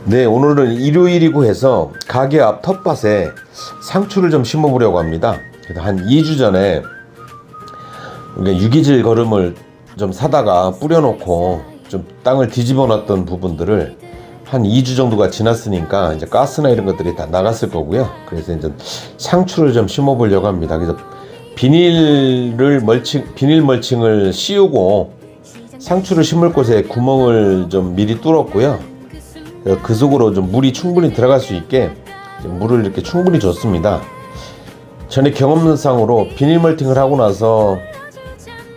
네, 오늘은 일요일이고 해서 가게 앞 텃밭에 상추를 좀 심어보려고 합니다. 그래서 한 2주 전에 유기질 거름을 좀 사다가 뿌려놓고 좀 땅을 뒤집어 놨던 부분들을 한 2주 정도가 지났으니까 이제 가스나 이런 것들이 다 나갔을 거고요. 그래서 이제 상추를 좀 심어보려고 합니다. 그래서 비닐 멀칭을 씌우고 상추를 심을 곳에 구멍을 좀 미리 뚫었고요. 그 속으로 좀 물이 충분히 들어갈 수 있게 물을 이렇게 충분히 줬습니다. 전에 경험상으로 비닐 멀팅을 하고 나서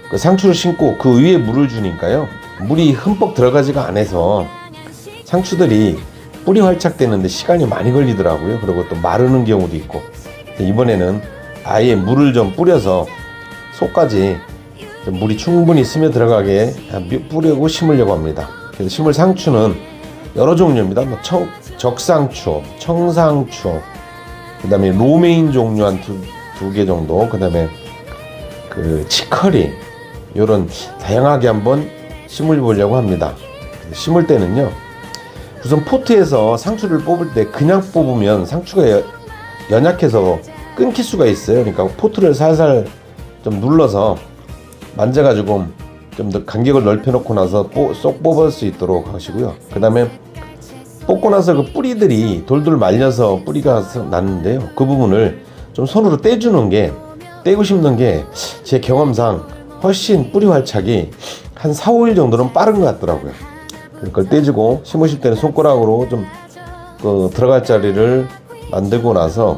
그 상추를 심고 그 위에 물을 주니까요, 물이 흠뻑 들어가지가 않아서 상추들이 뿌리 활착되는데 시간이 많이 걸리더라고요. 그리고 또 마르는 경우도 있고, 이번에는 아예 물을 좀 뿌려서 속까지 좀 물이 충분히 스며 들어가게 뿌리고 심으려고 합니다. 그래서 심을 상추는 여러 종류입니다. 뭐 적상추, 청상추, 그 다음에 로메인 종류 한 두 개 정도, 그 다음에 그 치커리, 요런 다양하게 한번 심어보려고 합니다. 심을 때는요, 우선 포트에서 상추를 뽑을 때 그냥 뽑으면 상추가 연약해서 끊길 수가 있어요. 그러니까 포트를 살살 좀 눌러서 만져가지고 좀 더 간격을 넓혀놓고 나서 쏙 뽑을 수 있도록 하시고요. 그 다음에 뽑고 나서 그 뿌리들이 돌돌 말려서 뿌리가 났는데요, 그 부분을 좀 손으로 떼고 심는 게 제 경험상 훨씬 뿌리 활착이 한 4, 5일 정도는 빠른 것 같더라고요. 그걸 떼주고 심으실 때는 손가락으로 좀 들어갈 자리를 만들고 나서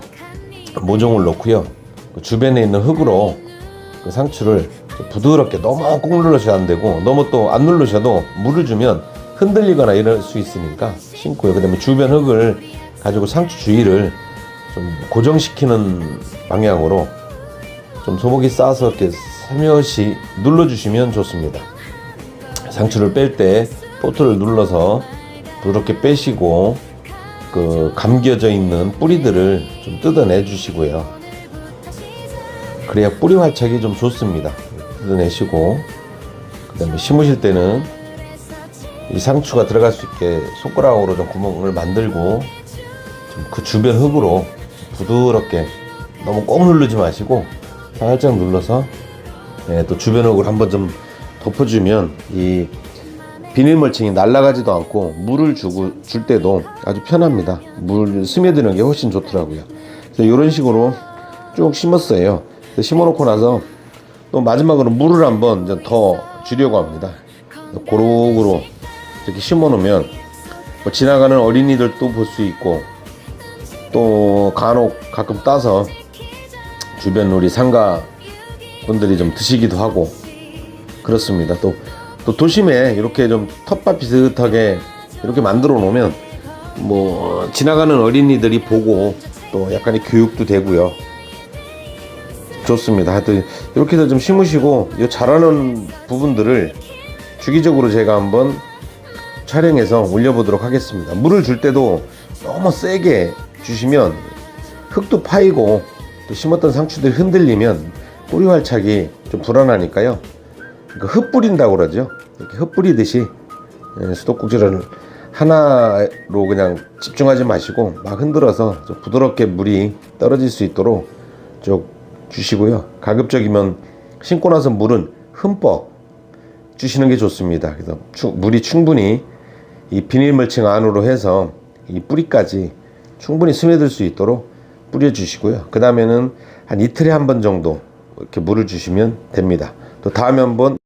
모종을 놓고요, 그 주변에 있는 흙으로 그 상추를 부드럽게, 너무 꾹 누르셔도 안 되고 너무 또 안 누르셔도 물을 주면 흔들리거나 이럴 수 있으니까 심고요. 그 다음에 주변 흙을 가지고 상추 주위를 좀 고정시키는 방향으로 좀 소복이 싸서 이렇게 살며시 눌러주시면 좋습니다. 상추를 뺄 때 포트를 눌러서 부드럽게 빼시고 그 감겨져 있는 뿌리들을 좀 뜯어내 주시고요. 그래야 뿌리 활착이 좀 좋습니다. 뜯어내시고, 그 다음에 심으실 때는 이 상추가 들어갈 수 있게 손가락으로 좀 구멍을 만들고 좀 그 주변 흙으로 부드럽게, 너무 꼭 누르지 마시고 살짝 눌러서, 또 주변 흙을 한번 좀 덮어주면 이 비닐 멀칭이 날아가지도 않고 물을 줄 때도 아주 편합니다. 물 스며드는 게 훨씬 좋더라고요. 그래서 이런 식으로 쭉 심었어요. 심어놓고 나서 또 마지막으로 물을 한번 더 주려고 합니다. 고루고루 이렇게 심어놓으면 뭐 지나가는 어린이들도 볼 수 있고, 또 간혹 가끔 따서 주변 우리 상가 분들이 좀 드시기도 하고 그렇습니다. 또 도심에 이렇게 좀 텃밭 비슷하게 이렇게 만들어 놓으면 뭐 지나가는 어린이들이 보고 또 약간의 교육도 되고요. 좋습니다. 하여튼 이렇게 해서 좀 심으시고, 이 자라는 부분들을 주기적으로 제가 한번 촬영해서 올려보도록 하겠습니다. 물을 줄 때도 너무 세게 주시면 흙도 파이고 또 심었던 상추들이 흔들리면 뿌리 활착이 좀 불안하니까요. 그러니까 흙 뿌린다고 그러죠. 이렇게 흙 뿌리듯이 수도꼭지를 하나로 그냥 집중하지 마시고 막 흔들어서 좀 부드럽게 물이 떨어질 수 있도록 쭉 주시고요. 가급적이면 심고 나서 물은 흠뻑 주시는 게 좋습니다. 그래서 물이 충분히 이 비닐 멀칭 안으로 해서 이 뿌리까지 충분히 스며들 수 있도록 뿌려주시고요. 그 다음에는 한 이틀에 한 번 정도 이렇게 물을 주시면 됩니다. 또 다음에 한번